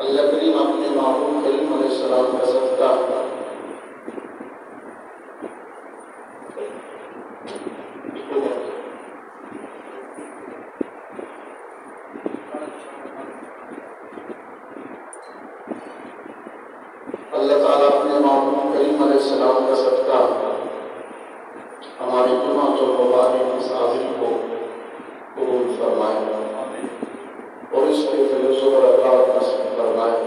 اللہ کریم اپنے محبوب کریم علیہ السلام کا صدقہ اللہ تعالیٰ اپنے محبوب کریم علیہ السلام کا صدقہ ہماری جمعۃ المبارک کی حاضری کو قبول فرمائے اور اس کے فیض و برکات نصیب فرمائے۔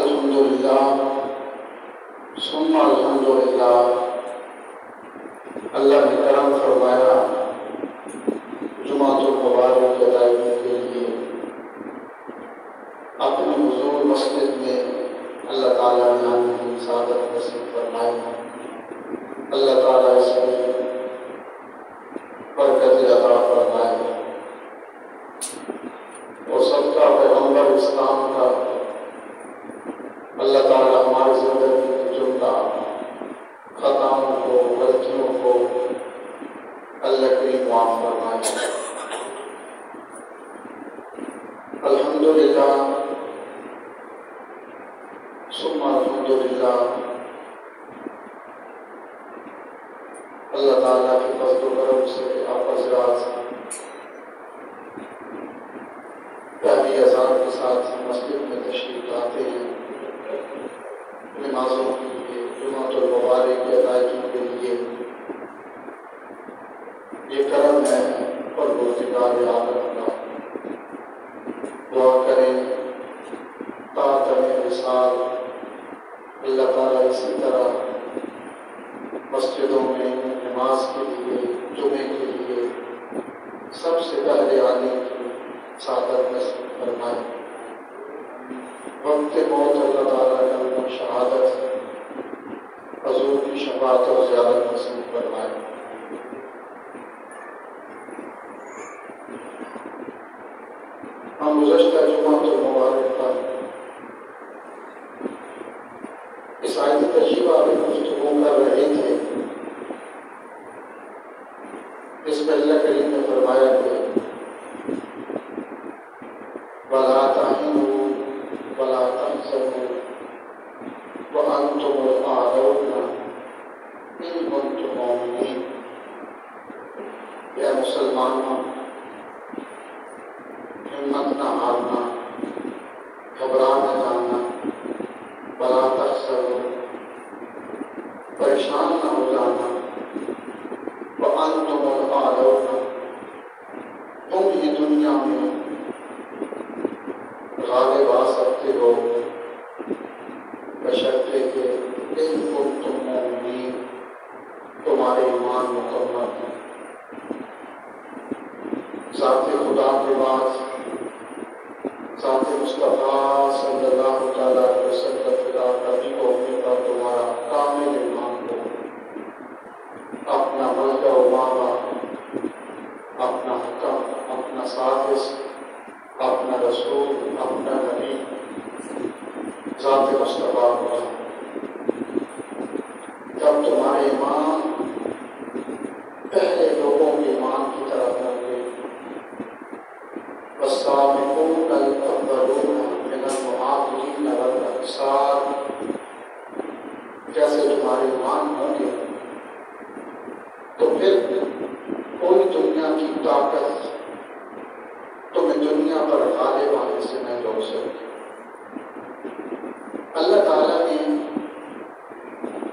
الحمدللہ ثم الحمدللہ، اللہ نے کرم فرمایا جمعۃ المبارک کی ادائیگی کے لیے اپنے حضور مسجد میں اللہ تعالیٰ نے آنے کی سعادت نصیب فرمائی۔ اللہ تعالیٰ اس میں برکت عطا فرمائے اور صدقہ پیغمبر اسلام کا اللہ تعالیٰ ہماری زندگی کی جملہ خطاؤں کو، غلطیوں کو اللہ کریم معاف فرمائے۔ الحمدللہ ثم الحمدللہ، اللہ تعالیٰ کے فضل و کرم سے آپ حضرات پہلی اذان کے ساتھ مسجد میں تشریف لاتے ہیں، نمازوں کے لیے، جمعۃ المبارک کی ادائیگی کے لیے۔ یہ کرم ہے پروردگار عالم کا۔ دعا کریں تا تمام وصال اللہ تعالیٰ اسی طرح مسجدوں میں نماز کے لیے، جمعے کے لیے سب سے پہلے آنے کی سعادت نصیب فرمائے۔ شہادت حضور کی شفاعت اور زیارت نصیب فرمائے۔ ہم گزشتہ جمعہ مبارک پر اس آیت تشریفہ میں گفتگو کر رہے تھے، اس میں اللہ کریم نے فرمایا کہ وَلَا تَهِنُوا وَلَا تَحْزَنُوا وَأَنْتُمُ الْأَعْلَوْنَ إِن كُنتُم مُؤْمِنِينَ۔ اے مسلمانوں، ہمت نہ ہارنا، گھبرا نہ جانا، وَلَا تَحْزَنُوا پریشان نہ ہو جانا، وَأَنْتُمُ الْأَعْلَوْنَ تم ہی دنیا میں غالب آ سکتے ہو، بشرطے کہ ان کنتم مؤمنین تمہارے ایمان مکمل ہے۔ ذات خدا کے بعد ذات مصطفیٰ صلی اللہ تعالیٰ علیہ وسلم خدا کبھی ہونے پر تمہارا کامل ایمان ہو، اپنا ملکہ و ماما، اپنا حکم، اپنا سازش، اپنا رسول، اپنا نبی ذات مصطفیٰ ہوا۔ جب تمہارے ایمان پہلے لوگوں کے ایمان کی طرف ہوں گے، والسابقون الاولون من المہاجرین والانصار، جیسے تمہارے ایمان ہوں گے تو پھر کوئی دنیا کی طاقت تمہیں دنیا پر غالب آنے سے نہیں روک سکتی۔ اللہ تعالیٰ نے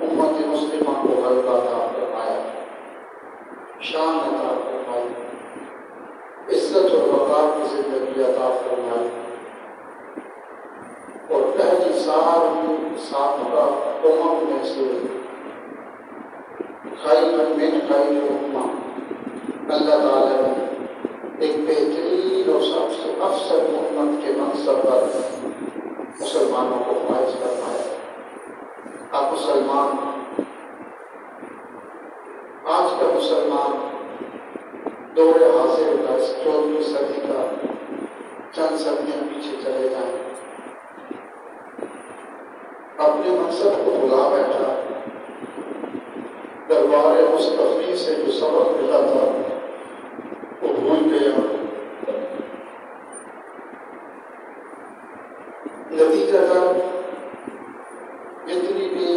امت مسلمہ کو غلبہ عطا فرمایا، شان عطا فرمائی، عزت اور وقار کی زندگی عطا فرمائی، اور پہلی ساری سابقہ امم میں سے خیر من خیر امہ اللہ تعالیٰ نے ایک بہترین اور سب سے افضل امت کے منصب پر مسلمانوں کو فائز فرمایا۔ اب مسلمان، آج کا مسلمان دور حاضر کا اس 14ویں صدی کا چند صدیاں پیچھے چلے جائیں، اپنے منصب کو بھلا بیٹھا، دربار مصطفی سے جو سبق ملا تھا وہ بھول گیا۔ نتیجہ جتنی بھی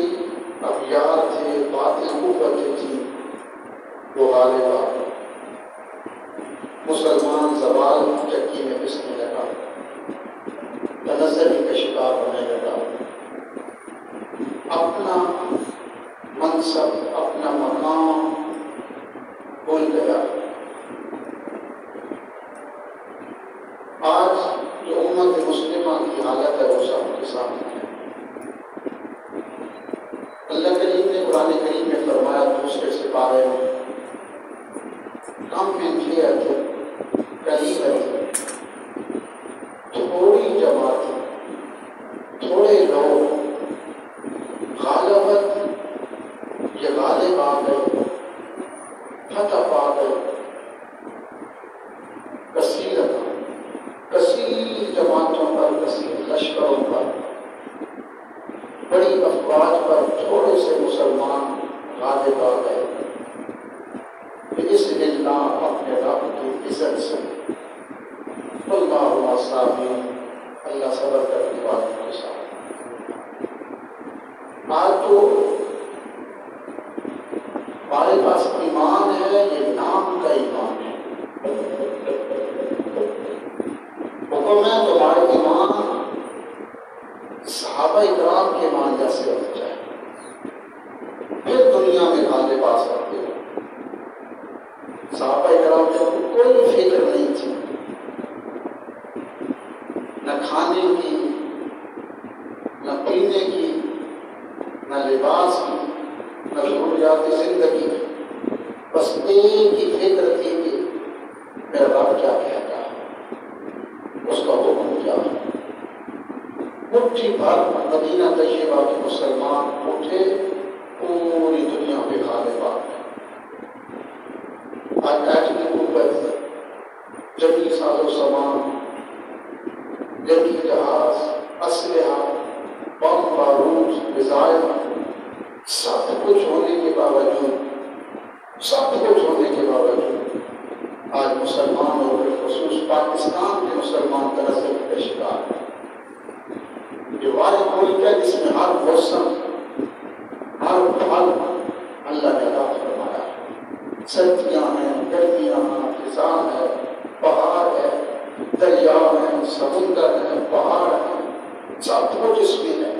ابیار تھے، باطل قوتیں تھیں، وہ غالب آ گئے۔ مسلمان زوال کی چکی میں پسنے لگا، تنزلی کا شکار ہونے لگا، اپنا منصب، اپنا مقام بھول گیا۔ آج جو امت مسلمہ کی حالت ہے وہ سب کے سامنے ہے۔ اللہ کریم نے قرآن کریم میں فرمایا دوسرے سپارے میں، کم من فئۃ قلیلۃ، تھوڑی جماعت، تھوڑے لوگ، غالبت یہ غالب آ گئے، فتح پا گئے، کثیر جماعتوں پر، کثیر لشکروں پر، بڑی افواج پر تھوڑے سے مسلمان غالب آ گئے۔ بإذن اللہ، اپنے رب کی عزت سے، اللہ مع الصابرین، اللہ صبر کرنے والوں کے ساتھ۔ آج تو ہمارے پاس ایمان ہے، یہ نام کا ایمان ہے، حکم ہے تمہارے ایمان صحابہ اکرام کے ایمان جیسے ہونا چاہیے، پھر دنیا میں غالب آ سکتے ہو۔ صحابہ اکرام کو کوئی فکر نہیں تھی، نہ کھانے کی، نہ پینے کی، نہ لباس کی، نہ ضروریات زندگی کی، بس ایک ہی فکر تھی کہ میرا رب کیا کہتا ہے، اس کا حکم کیا ہے۔ مٹھی بھر مدینہ طیبہ کے مسلمان اٹھے، پوری دنیا پہ غالب آ گئے۔ آج ایٹمی قوت، جنگی ساز و سامان، جنگی جہاز، اسلحہ، بم بارود، میزائل، سب کچھ ہونے کے باوجود آج مسلمان اور بالخصوص پاکستان کے مسلمان تنزل کا شکار ہے۔ یہ واحد ملک ہے جس میں ہر موسم، ہر پھل اللہ نے عطا فرمایا ہے۔ سردیاں ہیں، گرمیاں ہیں، خزاں ہے، پہاڑ ہے، دریا ہیں، سمندر ہے، پہاڑ ہے، سب کچھ اس میں ہے،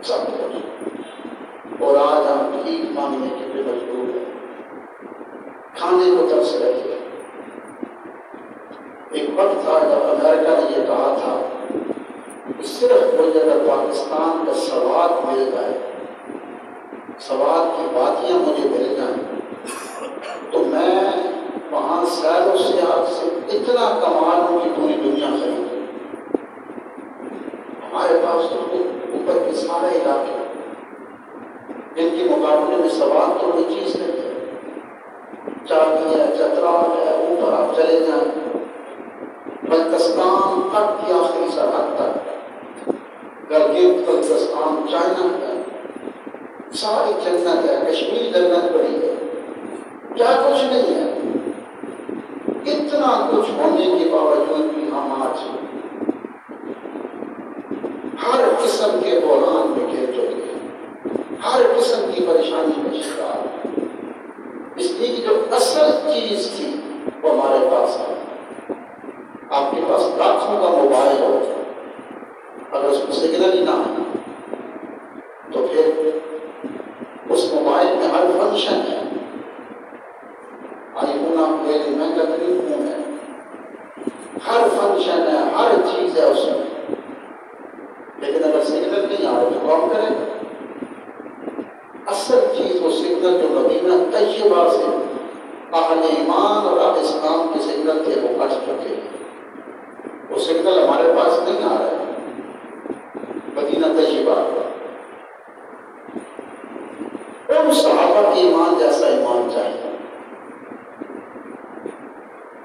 سب کچھ۔ اور آج ہم بھیک مانگنے کے لیے مجبور ہیں، کھانے کو ترس رہے ہیں۔ ایک وقت تھا جب امریکہ نے یہ کہا تھا کہ صرف کوئی اگر پاکستان کا سواد مل جائے، سواد کی وادیاں مجھے مل جائیں، تو میں وہاں سیر و سیاحت سے اتنا کما لوں کہ پوری دنیا خریدوں۔ ہمارے پاس تو اوپر کے سارے علاقے جن کے مقابلے میں سواد تو کوئی چیز نہیں ہے، چاٹی ہے، چترال ہے، اوپر آپ چلے جائیں بلتستان تک کی آخری سرحد تک، گلگت بلتستان چائنا ہے، ساری جنت ہے، کشمیر جنت بڑی ہے، کیا کچھ نہیں ہے۔ اتنا کچھ ہونے کے باوجود بھی ہم آج ہر قسم کے بحران میں گر چکے ہیں، ہر قسم کی پریشانی کا شکار ہیں، اس لیے کہ جو اصل چیز تھی وہ ہمارے پاس ہے۔ آپ کے پاس لاکھوں کا موبائل ہو، اگر اس کو سگنل ہی نہ ہو تو پھر اس موبائل میں ہر فنکشن ہے، آئی فون آپ لے لیں، مہنگا ترین فون ہے، ہر فنکشن ہے، ہر چیز ہے اس میں، لیکن اگر سگنل نہیں آ رہا تو کام کرے گا۔ اصل چیز وہ سگنل جو مدینہ طیبہ سے اہل ایمان اور اہل اسلام کے سگنل تھے وہ کٹ چکے ہیں، وہ سگنل ہمارے پاس نہیں آ رہے مدینہ طیبہ کا۔ ان صحابہ کے ایمان جیسا ایمان چاہیے۔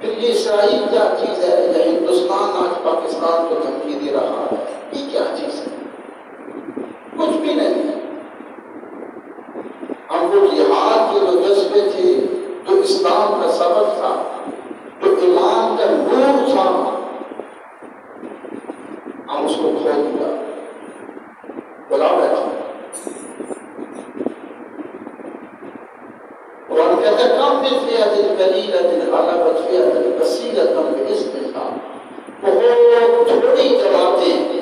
پھر یہ اسرائیل کیا چیز ہے، یا ہندوستان آج پاکستان کو دھمکی دے رہا ہے، یہ کیا چیز ہے؟ کچھ بھی نہیں ہے۔ ہم وہ جہاد کے جو جذبے تھے، جو اسلام کا سبق تھا، جو ایمان کا نور تھا، ہم اس کو کھو دیا، بلا بیٹھے۔ قرآن کہتا ہے کم من فئة قلیلة غلبت فئة کثیرة بإذن اللہ، بہت تھوڑی جماعتیں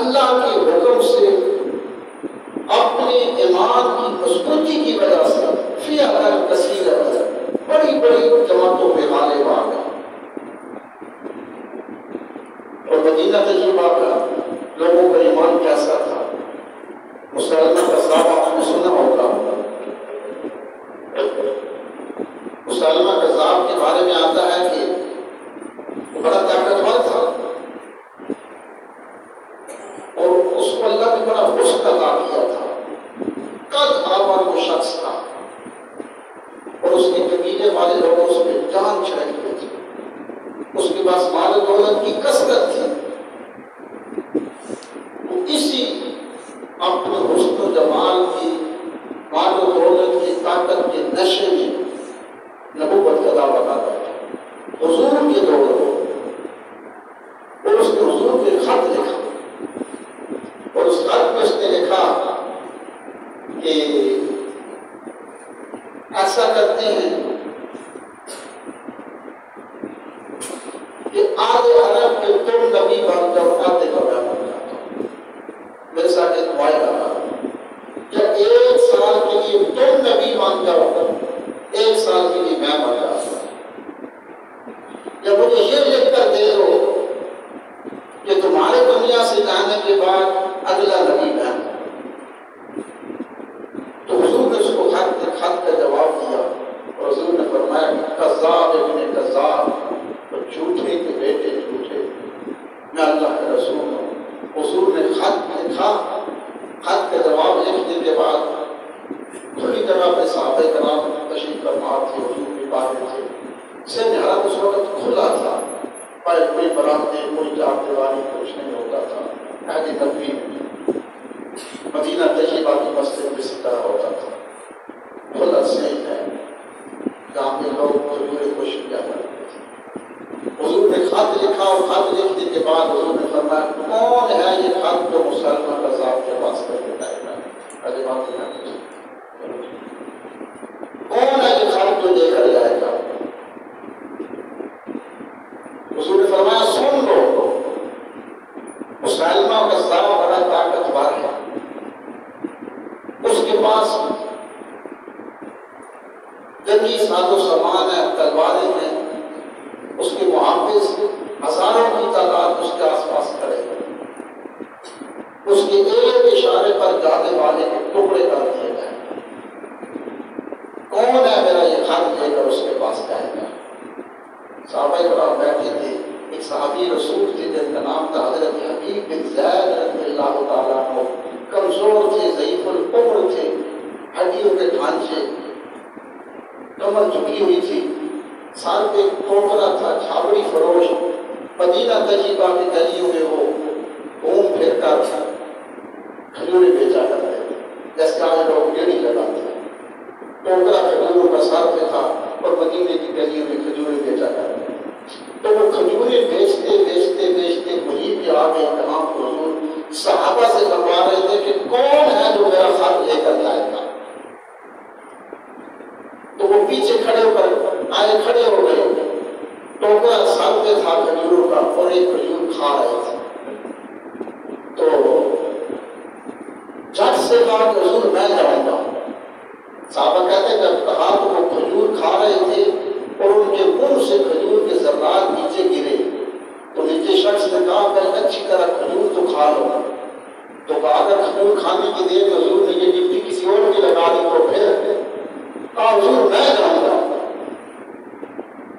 اللہ کے حکم سے اپنے ایمان کی مضبوطی کی وجہ سے فئة کثیرة بڑی بڑی جماعتوں پہ غالب آ گئے۔ اور مدینہ طیبہ کا لوگوں کا ایمان کیسا تھا؟ مسلمہ کذاب آپ نے سنا ہوگا، مسلمہ کذاب کے بارے میں آتا ہے کہ وہ بڑا طاقتور تھا اور اس کو اللہ نے بڑا حسن عطا کیا تھا، قد آور وہ شخص تھا اور اس کے قبیلے والے لوگ اس پہ جان چھڑک ہوئے تھے، اس کے پاس مال و دولت کی کثرت تھی، وہ اسی اپنے حسن و جمال کی، مال و دولت کی طاقت کے نشے میں نبوت کا دعویٰ کرتا ہے۔ حضور کے دور کو اور اس نے حضور کے خط لکھا اور اس خط میں اس نے لکھا کہ ایسا کرتے ہیں کہ آدھے عرب کے تم نبی بن جاؤ، آدھے کا میں بن جاتا ہوں۔ میرے ساتھ ایک معاہدہ تھا، یا ایک سال کے لیے تم نبی بن جاؤ، ایک سال کے لیے میں بن جاتا ہوں، یا مجھے یہ لکھ کر دے دو کہ تمہارے دنیا سے جانے کے بعد اگلا نبی میں ہوں۔ تو حضور نے اس کو خط کا جواب دیا اور حضور نے جہاں پہ لوگ کھجوریں خوش کیا کرتے تھے. حضور نے خط لکھا اور خط لکھنے کے بعد حضور نے فرمایا کون ہے یہ خط جو مسلمہ قذاب کے پاس کر کے جائے گا؟ کون ہے یہ خط جو لے کر جائے گا؟ حضور نے فرمایا سن لو، مسلمہ قذاب بڑا طاقتور ہے، اس کے پاس جنگی ساز و سامان ہے، تلواریں ہیں، اس کے محافظ ہزاروں کی تعداد اس کے آس پاس کھڑے ہیں، اس کے ایک اشارے پر جانے والے کے ٹکڑے کر دیے گئے. کون ہے میرا یہ خط لے کر اس کے پاس جائے گا؟ صحابہ کرام بیٹھے تھے. ایک صحابی رسول تھے جن کا نام تھا حضرت حبیب بن زید رضی اللہ تعالیٰ عنہ. کمزور تھے، ضعیف العمر تھے، ہڈیوں کے ڈھانچے، کمر جھکی ہوئی تھی، سر پہ ٹوکرا تھا، چھاوڑی فروش. مدینہ طیبہ کی گلیوں میں وہ گھوم پھر کر کھجوریں بیچا کرتے تھے، جیسے آج لوگ گیڑی لگاتے ہیں. ٹوکرا کھجوروں کا سر پہ تھا اور مدینے کی گلیوں میں کھجوریں بیچا کرتے تھے. تو وہ کھجوریں بیچتے بیچتے بیچتے وہیں پہ آ گئے کہاں حضور صحابہ سے فرما رہے تھے کہ کون ہے جو میرا خط لے کر جائے گا؟ تو وہ پیچھے کھڑے ہو کر کھڑے ہو گئے. ٹوکرا سر پہ تھا کھجوروں کا اور ایک کھجور کھا رہے تھے. تو جھٹ سے کہا کہ حضور میں جاؤں گا. صحابہ کہتے ہیں جب کہا تو وہ کھجور کھا رہے تھے اور ان کے منہ سے کھجور کے ذرات نیچے گرے. تو نیچے شخص نے کہا کہ اچھی طرح کھجور تو کھا لو. تو کہا اگر کھجور کھانے کی دیر حضور نے یہ ڈپٹی کسی اور کی لگا دی تو پھر کہا حضور میں جاؤں گا.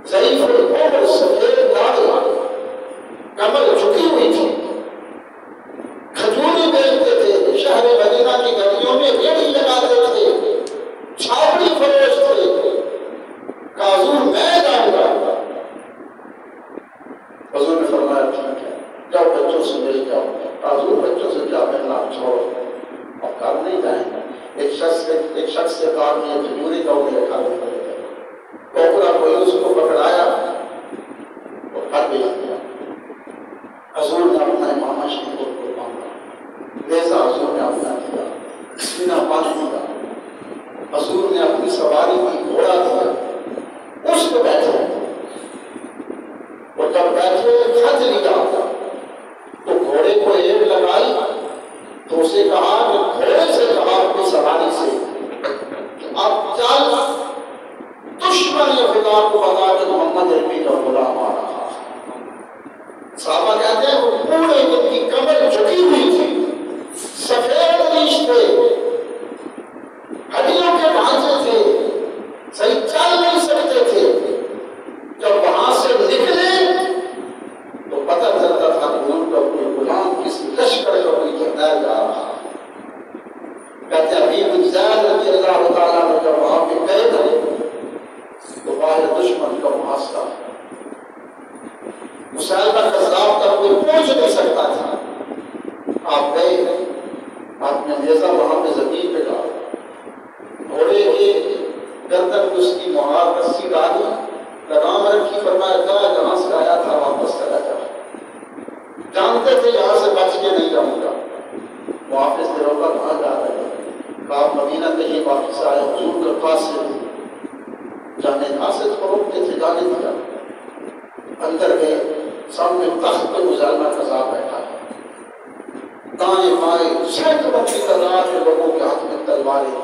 ضعیف العمر، سفید داڑھی، کمر جھکی ہوئی تھی، کھجوریں بیچتے تھے، شہر مدینہ کی گلیوں میں ریڑھی لگاتے تھے، چھاوڑی فروش تھے. کہا حضور میں جاؤں گا. حضور نے فرمایا ٹھیک ہے جاؤ بچوں سے مل جاؤ. حضور بچوں سے کیا ملنا، چھوڑو اب گھر نہیں جائیں گے. ایک شخص سے کہا کہ یہ کھجوریں کا انہیں گھر میں لے گئے. ٹوکرا کوئی اس کو پکڑایا اور گھر بھیج دیا. حضور نے اپنا امامہ شریف کو مانگا، نیزہ حضور نے اپنا دیا، سینہ باندھ دیا. حضور نے اپنی سواری کی گھوڑا دیا، اس پہ بیٹھے. اور جب بیٹھے خط لیا تو گھوڑے کو ایک لگائی تو اسے کہا کہ گھوڑے سے کہا اپنی سواری سے کہ اب چل، دشمن یہ خدا کو بتا کہ محمد عربی کا غلام آ رہا. صحابہ کہتے ہیں وہ پورے دن کی کمر جھکی ہوئی تھی، سفید ریش تھے، ہڈیوں کے ڈھانچے تھے، صحیح چل نہیں سکتے تھے. جب وہاں سے نکلے تو پتہ چلتا تھا کہ ان کا کوئی غلام کسی لشکر کا کوئی جرنیل جا رہا. کہتے ہیں حبیب بن زید رضی اللہ تعالیٰ نے جب وہاں پہ گئے تھے تو باہر دشمن کا محاصرہ، مسلمہ قذاب کا کوئی پہنچ نہیں سکتا تھا. آپ گئے، آپ نے نیزہ وہاں پہ زمین پہ ڈالا، گھوڑے کے گردن کو اس کی مہار رسی ڈالی، لگام رکھی، فرمایا جا جہاں سے آیا تھا واپس چلا جا. جانتے تھے یہاں سے بچ کے نہیں جاؤں گا. محافظ نے روکا کہاں جا رہے ہیں؟ کہا مدینہ کے یہ واپس آئے حضور کے پاس سے جانے قاصد کو روکتے تھے، جانے دیا. اندر گئے، سامنے تخت پہ مسلمہ قذاب بیٹھا ہے، دائیں بائیں سینکڑوں کی تعداد میں لوگوں کے ہاتھ میں تلواریں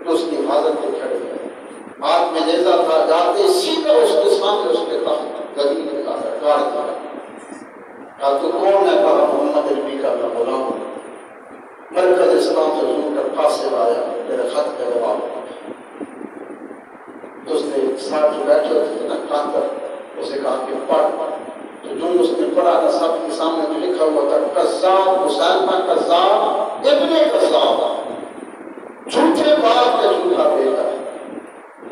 جو اس کی حفاظت میں کھڑے ہیں. ہاتھ میں نیزہ تھا، جاتے سیدھا اس کے سامنے اس کے تخت گدی میں لا کر گاڑ دیا. کہا تو کون ہے؟ کہا محمد عربی کا میں غلام ہوں، مرکز اسلام سے حضور کا پاس سے آیا، میرے خط کا جواب. تو اس نے ساتھ جو بیٹھے ہوتے تھے نا کانتر، اسے کہا کہ پڑھ. تو جو اس نے پڑھا نا سب کے سامنے جو لکھا ہوا تھا قذاب، مسلمہ قذاب ابن قذاب، جھوٹے باپ کا جھوٹا بیٹا.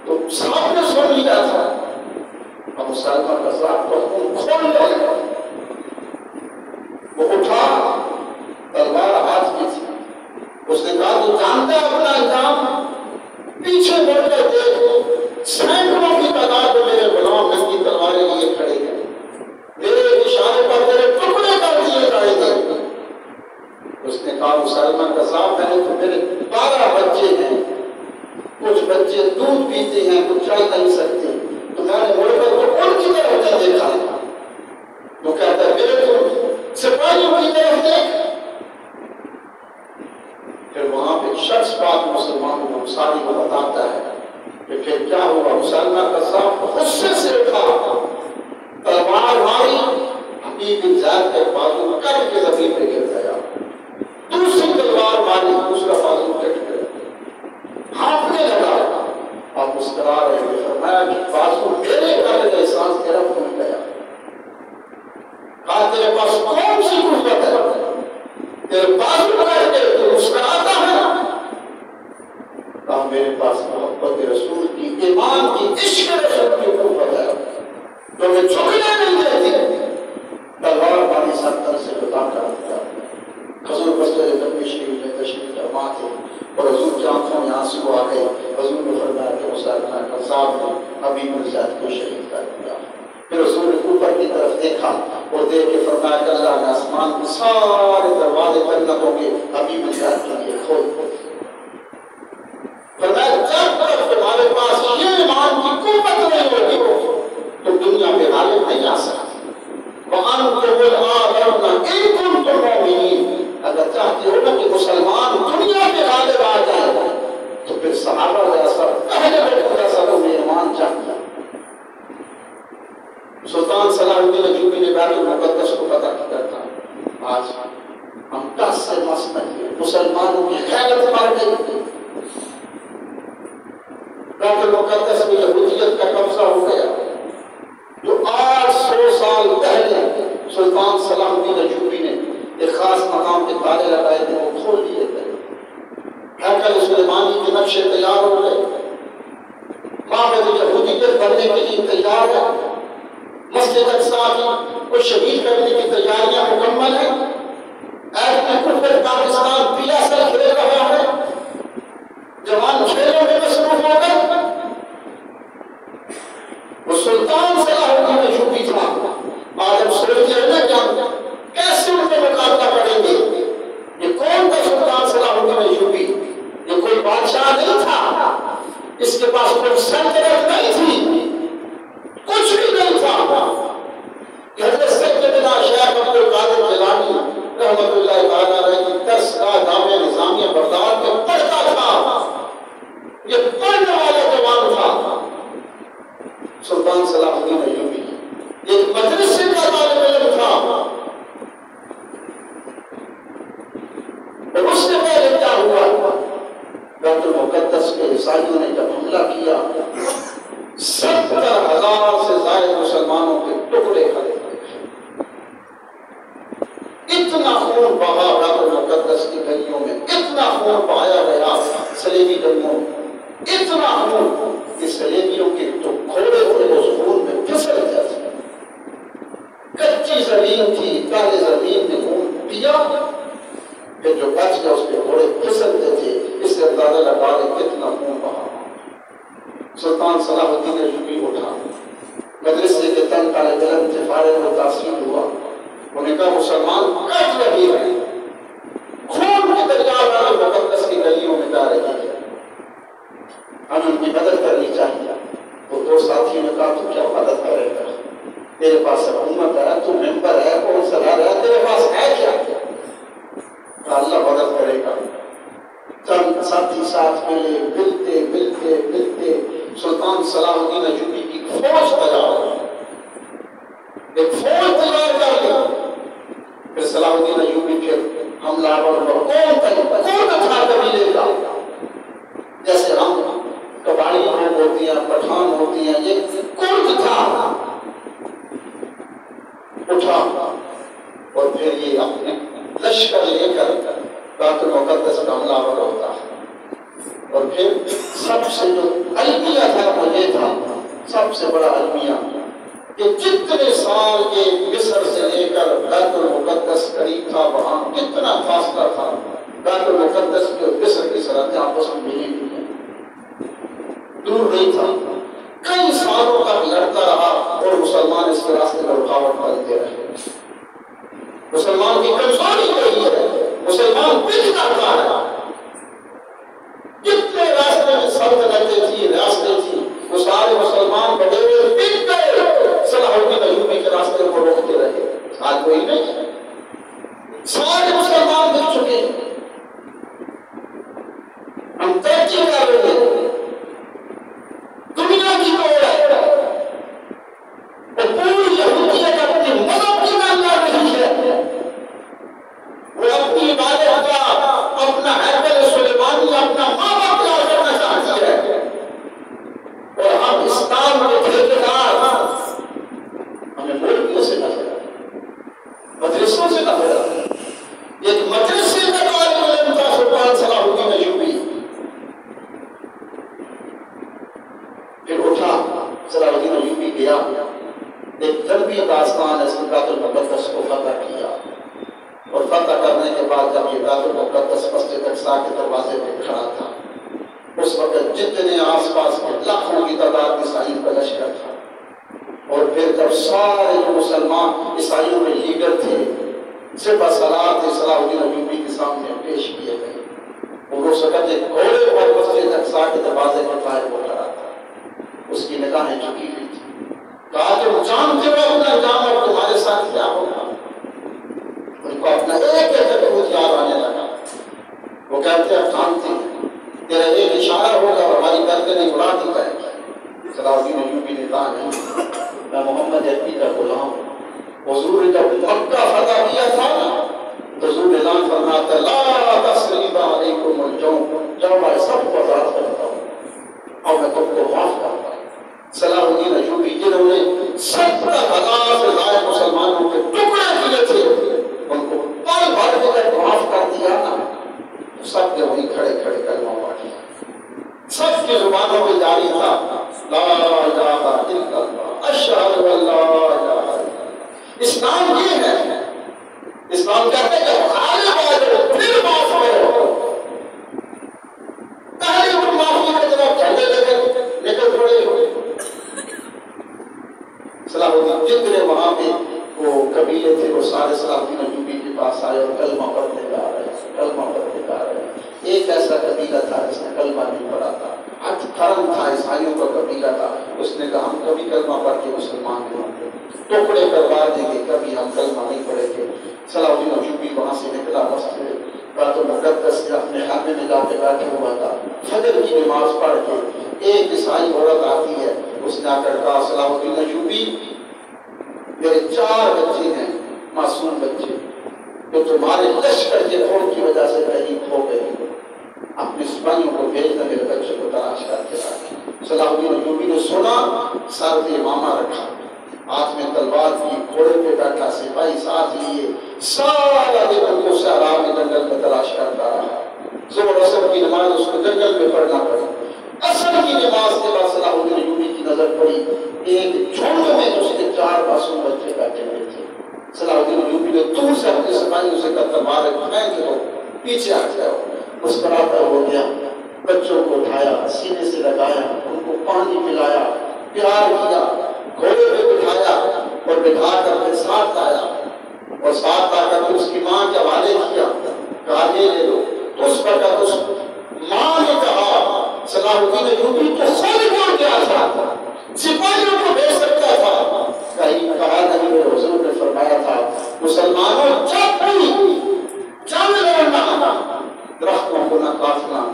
تو سب نے سن لیا تھا. اب مسلمہ قذاب کو خون کھول لیا. وہ اٹھا، تلوار ہاتھ میں تھی. اس نے کہا تو جانتا ہے اپنا انجام؟ پیچھے مڑ کر دیکھ، نے بھی فرمایا کہ بازو میرے کر گئے سانس تیرا کھل گیا. کہا تیرے پاس کون سی قوت ہے تیرے بازو کر کے تو مسکراتا ہے؟ کہا میرے پاس محبت رسول کی، ایمان کی، عشق رسول کی قوت ہے تو میں جھکنے نہیں دیتی. تلوار پانی سر سے بتا کر دیا. حضور مسجد نبوی شریف میں تشریف فرما تھے اور حضور کی آنکھوں میں آنسو آ گئے. حضور نے فرمایا کہ مسلمان قذاب نے حبیب الذات کو شہید کر دیا. پھر حضور نے اوپر کی طرف دیکھا اور دیکھ کے فرمایا کہ اللہ نے آسمان کے سارے دروازے جنتوں کے حبیب الذات کے لیے کھول دیے. فرمایا جب تک تمہارے پاس یہ ایمان کی قوت نہیں ہوگی تو دنیا میں غالب نہیں آ سکتا. وَأَنْتُمُ الْآخَرُونَ إِن كُنتُم مُؤْمِنِينَ. اگر چاہتے ہو نا کہ مسلمان دنیا میں غالب آ جائے تو پھر صحابہ جیسا پہلے لوگوں جیسا تمہیں ایمان چاہیے. سلطان صلاح الدین ایوبی نے بیت المقدس کو فتح کیا تھا. آج ہم 10 سے مست ہیں، مسلمانوں کی خیرت مر گئی. بیت المقدس میں یہودیت کا قبضہ ہو گیا. جو 800 سال پہلے سلطان صلاح الدین ایوبی نے ایک خاص مقام کے تالے لگائے تھے وہ کھول دیے تھے. ہیکل سلیمانی کے نقشے تیار ہو گئے. معبد یہودیت بننے کے لیے تیار ہے. مسجد اقصی کو شہید کرنے کی تیاریاں مکمل ہیں. کفر پاکستان PSL کھیل رہا ہے. جوان کھیلوں میں مصروف ہو گئے. وہ سلطان صلاح الدین ایوبی تھا. آج ہم سوچتے ہیں نا کیا کیسے ان کو مقابلہ کریں گے. یہ کون تھا سلطان صلاح الدین ایوبی؟ یہ کوئی بادشاہ نہیں تھا، اس کے پاس کوئی سلطنت نہیں تھی، کچھ بھی نہیں تھا. حضرت سیدنا شیخ عبد القادر جیلانی رحمۃ اللہ تعالیٰ علیہ کی درس کا جامعہ نظامیہ بغداد میں پڑھتا تھا. یہ پڑھنے والا جوان تھا سلطان صلاح الدین ایوبی. ایک مدرسے کا طالب علم تھا. اور اس سے پہلے کیا ہوا؟ بیت المقدس کے عیسائیوں نے جب حملہ کیا 70,000 سے زائد مسلمانوں کے ٹکڑے کھڑے ہوئے. اتنا خون بہا بیت المقدس کی گلیوں میں، اتنا خون بہایا گیا صلیبی جنگوں میں، اتنا خون کہ صلیبیوں کے جو گھوڑے تھے وہ خون میں پھسل جاتے. کچی زمین تھی، پہلے زمین نے خون پیا، پھر جو بچ گیا اس پہ گھوڑے پھسلتے تھے. اس سے اندازہ لگا لیں کتنا خون بہا. سلطان صلاح الدین ایوبی اٹھا، مدرسے کے تن طالب علم سے فارغ و تحصیل ہوا. انہوں نے کہا مسلمان کٹ رہی ہے، خون کی دریا بیت المقدس کی گلیوں میں جا رہی ہے، ہمیں ان کی مدد کرنی چاہیے. وہ 2 ساتھیوں نے کہا تو کیا مدد کرے گا؟ تیرے پاس حکومت ہے، تو ممبر ہے، کون سا ہے، تیرے پاس ہے کیا؟ اللہ مدد کرے گا. چند ساتھی ساتھ ملے، ملتے ملتے ملتے سلطان صلاح الدین ایوبی کی فوج تیار ہو، ایک فوج تیار کر لی. پھر صلاح الدین ایوبی پھر حملہ آور ہوا. کون تھا قبیلے کا؟ جیسے ہم کباڑی لوگ ہوتی ہیں، پٹھان ہوتی ہیں، یہ کرد تھا. اٹھا اور پھر یہ اپنے لشکر لے کر بیت المقدس کا حملہ آور ہوتا ہے. اور پھر سب سے جو المیہ تھا وہ یہ تھا، سب سے بڑا المیہ کہ جتنے سال کے مصر سے لے کر بیت المقدس قریب تھا وہاں کتنا فاصلہ تھا. بیت المقدس کے مصر کی سرحدیں آپس میں ملی ہوئی ہیں، دور نہیں تھا. کئی سالوں تک لڑتا رہا اور مسلمان اس کے راستے میں رکاوٹ ڈالتے رہے. مسلمان کی کمزوری یہی ہے، مسلمان پچھ جاتا ہے. جتنے راستے میں سلطنتیں تھی، ریاستیں تھی، وہ سارے مسلمان بڑے ہوئے پچھ گئے، صلاح الدین ایوبی کے راستے کو روکتے رہے. آج کوئی نہیں، سارے مسلمان بچ چکے. ہم ترجیح کر رہے ہیں دنیا کی دوڑ ہے اور پوری یہودیت اپنی مذہب کی مان کر رہی ہے. صلاح الدین ایوبی گیا، ایک جنگی داستان ہے، بیت المقدس کو فتح کیا، اور فتح کرنے کے بعد جب یہ بیت المقدس مسجد اقصیٰ کے دروازے پہ کھڑا تھا، اس وقت جتنے آس پاس کے لاکھوں کی تعداد عیسائیوں کا لشکر تھا، اور پھر جب سارے جو مسلمان عیسائیوں کے لیڈر تھے سپہ سالار تھے صلاح الدین ایوبی کے سامنے پیش کیے گئے، اور اس وقت ایک گھوڑے پر مسجد اقصیٰ کے دروازے کے باہر وہ کھڑا تھا، اس کی نگاہیں جھکی ہوئی تھی، کہا کہ جانتے ہو اپنا انجام اب تمہارے ساتھ کیا ہوگا؟ ان کو اپنا ایک ایک خود یاد آنے لگا، وہ کہتے ہیں جانتے ہیں تیرا ایک اشارہ ہوگا اور ہماری گردنیں اڑا دی جائے گی۔ صلاح الدین ایوبی نے کہا نہیں، میں محمد عربی کا غلام ہوں، حضور نے جب مکہ فتح کیا تھا تو حضور اعلان فرماتا لا تثریب علیکم اليوم، جب میں سب کو آزاد کرتا ہوں اور میں تم کو معاف کرتا ہوں۔ صلاح الدین ایوبی جنہوں نے 70,000 سے زائد مسلمانوں کے ٹکڑے کیے تھے، ان کو پل بھر کے جب معاف کر دیا نا، سب نے وہیں کھڑے کھڑے کلمہ پڑھا، سب کی زبانوں میں جاری تھا لا الہ الا اللہ اشہد ان لا الہ الا اللہ۔ اسلام یہ ہے، اسلام کہتے ہیں کہ غالب آ جاؤ پھر معاف کرو، پہلے وہ معافی کی طرف جھنڈے لیکن کھڑے ہوئے۔ صلاح الدین جتنے وہاں پہ وہ قبیلے تھے وہ سارے صلاح الدین ایوبی کے پاس آئے اور کلمہ پڑھنے جا رہے ہیں، کلمہ پڑھنے جا رہے ہیں۔ ایک ایسا قبیلہ تھا جس نے کلمہ نہیں پڑھا تھا، حج کرم تھا، عیسائیوں کا قبیلہ تھا، اس نے کہا ہم کبھی کلمہ پڑھ کے مسلمان نہیں ہوں گے، ٹکڑے کروا دیں گے، کبھی ہم کلمہ نہیں پڑھیں گے۔ صلاح الدین ایوبی وہاں سے نکلا، مسجد بیت المقدس کے اپنے خانے میں جا کے بیٹھا ہوا تھا، فجر کی نماز پڑھ کے ایک عیسائی عورت آتی ہے، اس نے آ کر کہا صلاح الدین ایوبی میرے 4 بچے ہیں، معصوم بچے، جو تمہارے لشکر کے خون کی وجہ سے کہیں کھو گئے، اپنے سپاہیوں کو بھیج دیں، میرے بچے کو تلاش کر کے لائیں۔ صلاح الدین ایوبی نے سنا، سر پہ امامہ رکھا، ہاتھ میں تلوار کی، گھوڑے پہ بیٹھا، سپاہی ساتھ لیے، سارا دن ان کو صحرا میں جنگل میں تلاش کرتا رہا۔ ظہر عصر کی نماز اس کو جنگل میں پڑھنا پڑی۔ عصر کی نماز کے بعد صلاح الدین ایوبی کی نظر پڑی ایک جھنڈ میں اس کے 4 معصوم بچے بیٹھے ہوئے تھے۔ صلاح الدین ایوبی نے دور سے اپنے سپاہیوں سے کہا تلوار پھینک دو، پیچھے ہٹ جاؤ۔ مسکراتا ہو گیا، بچوں کو اٹھایا، سینے سے لگایا، ان کو پانی پلایا، پیار کیا، گھوڑے پہ بٹھایا اور بٹھا کر کے ساتھ آیا، اور ساتھ آ کر اس کی ماں کے حوالے کیا، کہا یہ لے لو۔ تو اس وقت اس ماں نے کہا صلاح الدین ایوبی تو خود بول گیا تھا، سپاہیوں کو بھیج سکتا تھا، کہا نہیں، میرے حضور نے فرمایا تھا مسلمانوں جب بھی جنگ لڑنا، درختوں کو نہ کاٹنا،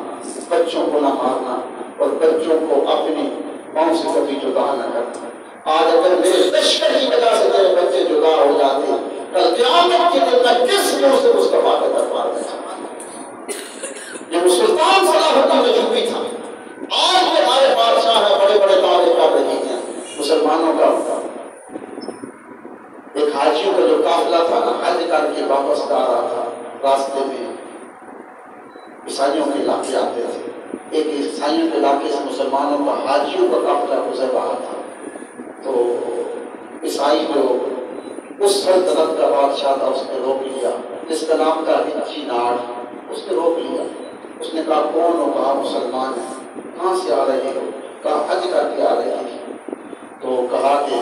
بچوں کو نہ مارنا، اور بچوں کو اپنی ماں سے کبھی جدا نہ کرنا۔ آج اگر میرے لشکر کی وجہ سے میرے بچے جدا ہو جاتے، کل قیامت کے دن میں کس منہ سے مصطفیٰ کے دربار میں جاؤں؟ یہ سلطان صلاح الدین ایوبی تھا۔ آج یہ ہمارے بادشاہ ہیں، بڑے بڑے دعوے کر رہے ہیں مسلمانوں کا۔ ایک حاجیوں کا جو قافلہ تھا نا، حج کر کے واپس آ رہا تھا، راستے میں عیسائیوں کے علاقے آتے تھے، ایک عیسائیوں کے علاقے سے مسلمانوں کا حاجیوں کا قافلہ گزر رہا تھا، تو عیسائی جو اس سلطنت کا بادشاہ تھا اس نے روک لیا، جس کا نام تھا ہچی ناڑ، اس نے روک لیا۔ اس نے کہا کون ہو؟ کہا مسلمان ہیں۔ کہاں سے آ رہے ہو؟ کہا حج کر کے آ رہے ہیں۔ تو کہا کہ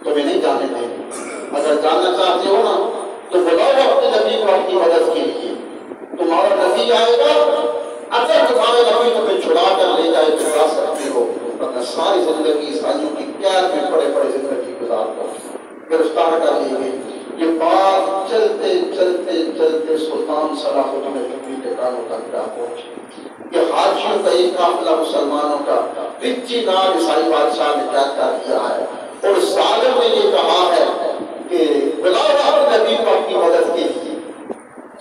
تمہیں نہیں جانے دیں، اگر جاننا چاہتے ہو نا تو بلاؤ اپنے نبی کو اپنی مدد کے لیے، تمہارا نبی آئے گا، اگر تمہارے نبی تمہیں چھڑا کر لے جائے تو جا سکتے ہو، ورنہ ساری زندگی عیسائیوں کی قید میں پڑے پڑے زندگی گزار کر گرفتار کر لی گئی۔ یہ بات چلتے چلتے چلتے سلطان صلاح الدین ایوبی کے کانوں تک جا پہنچی کہ حاجیوں کا ایک قافلہ مسلمانوں کا ہچی ناڑ عیسائی بادشاہ نے قید کر دیا ہے، اور ظالم نے یہ کہا ہے کہ بلاؤ اپنے نبی کو اپنی مدد کے لیے۔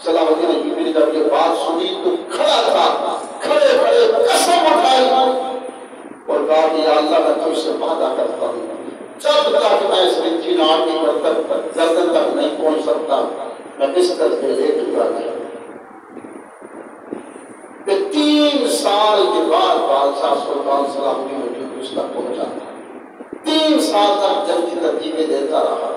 صلاح الدین ایوبی نے جب یہ بات سنی تو کھڑا تھا، کھڑے کھڑے قسم اٹھائی اور کہا کہ یا اللہ میں تجھ سے وعدہ کرتا ہوں جب تک میں اس ہچی ناڑ کی گردن تک نہیں پہنچ سکتا میں بستر پہ لیٹ گا نہیں۔ 3 سال کے بعد بادشاہ سلطان صلاح الدین ایوبی اس تک پہنچا تھا۔ سال تک جنگ کی ترتیبیں دیتا رہا،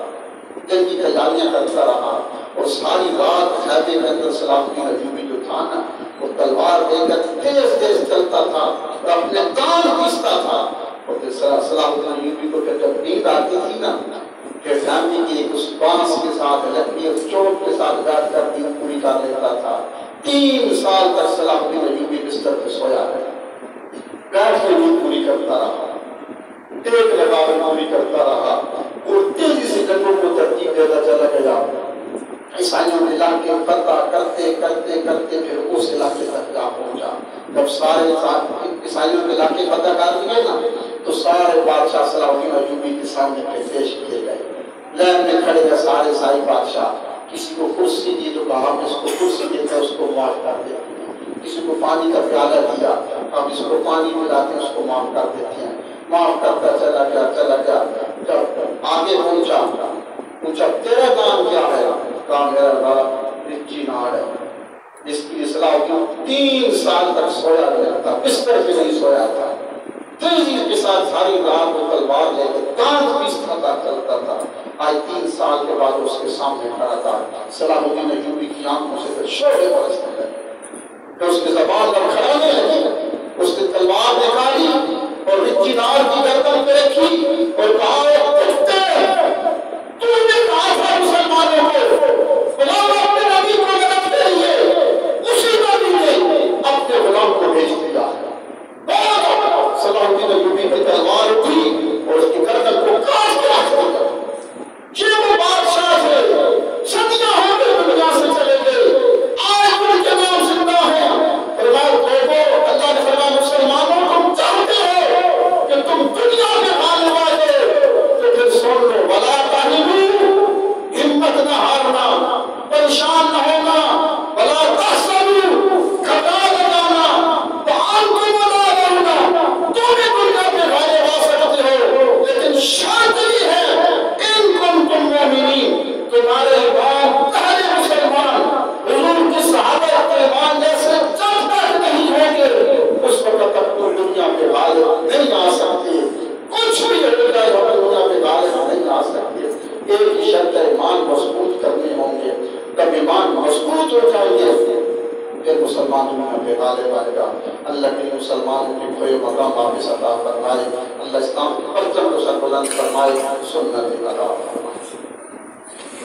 جنگ کی تیاریاں کرتا رہا، اور ساری رات خیمے کے اندر صلاح الدین ایوبی جو تھا نا، وہ تلوار لے کر تیز تیز چلتا تھا اور اپنے کان پیستا تھا، اور پھر صلاح الدین ایوبی کو پھر جب نیند آتی تھی نا، پھر خیمے کی اس بانس کے ساتھ لکڑی اور چوٹ کے ساتھ بیٹھ کر نیند پوری کر لیتا تھا۔ 3 سال تک صلاح الدین ایوبی بستر پہ سویا ہے، بیٹھ کے نیند پوری کرتا رہا، ٹیک لگا کر پوری کرتا رہا، اور تیزی سے جنگوں کو ترتیب دیتا چلا گیا۔ عیسائیوں کے علاقے فتح کرتے کرتے کرتے پھر اس علاقے تک جا پہنچا۔ جب سارے عیسائیوں کے علاقے فتح کر دیے نا، تو سارے بادشاہ صلاح الدین ایوبی کے سامنے پیش کیے گئے۔ لین میں کھڑے ہیں سارے عیسائی بادشاہ، کسی کو کرسی دی تو کہا کہ اس کو کرسی دیتے اس کو معاف کر دیتے ہیں، کسی کو پانی کا پیالہ دیا، اب اس کو پانی پلاتے ہیں اس کو معاف کر دیتے ہیں، معاف کرتا چلا گیا چلا گیا۔ جب آگے پوچھا تیرا نام کیا ہے؟ کہا میرا نام رچی ناڑ ہے، جس کی اصلاح کی 3 سال تک سویا نہیں تھا، بستر پہ نہیں سویا تھا، تیزی کے ساتھ ساری رات وہ تلوار لے کے کان پیستا تھا، چلتا تھا۔ آج 3 سال کے بعد اس کے سامنے کھڑا تھا، صلاح الدین ایوبی کی آنکھوں سے پھر شعلے برسنے لگے، پھر اس کی زبان لڑکھڑانے لگی، اس نے تلوار نکالی اور رچی ناڑ کی گردن پہ رکھی اور کہا تو نے کہا تھا مسلمانوں کو غلام اپنے نبی کو مدد کے لیے، اسی نبی نے اپنے غلام کو بھیج دیا۔ صلاح الدین ایوبی کی تلوار اٹھی اور اس کی گردن کو کاٹ کے رکھ دیا۔ یہ وہ بادشاہ تھے، صدیاں ہو گئے دنیا سے چلے گئے، آج ان کے نام زندہ ہے۔ فرمایا دیکھو اللہ نے فرمایا مسلمانوں تم چاہتے ہو کہ تم دنیا میں غالب آ جائے تو پھر سن لو، ولا تہنوا، ہمت نہ ہارنا، پریشان نہ ہونا، ولا تحزنوا، گھبرا نہ جانا، وانتم الاعلون، تم بھی دنیا میں غالب آ سکتے ہو، لیکن شرط یہ ہے ان کنتم مؤمنین، تمہارے ایمان پہلے مسلمان حضور کی صحابہ کے ایمان جیسے جب تک نہیں ہوں گے اس وقت تک تو دنیا میں غالب نہیں آ سکتے، کچھ بھی ہو جائے ہم دنیا میں غالب نہیں آ سکتے۔ ایک ہی شرط ہے، ایمان مضبوط کرنے ہوں گے، جب ایمان مضبوط ہو جائیں گے پھر مسلمان دنیا پہ غالب آئے گا۔ اللہ کے مسلمانوں کے کھوئے مقام واپس عطا فرمائے، اللہ اسلام کے پرچم کو سر بلند فرمائے، سنت عطا فرمائے۔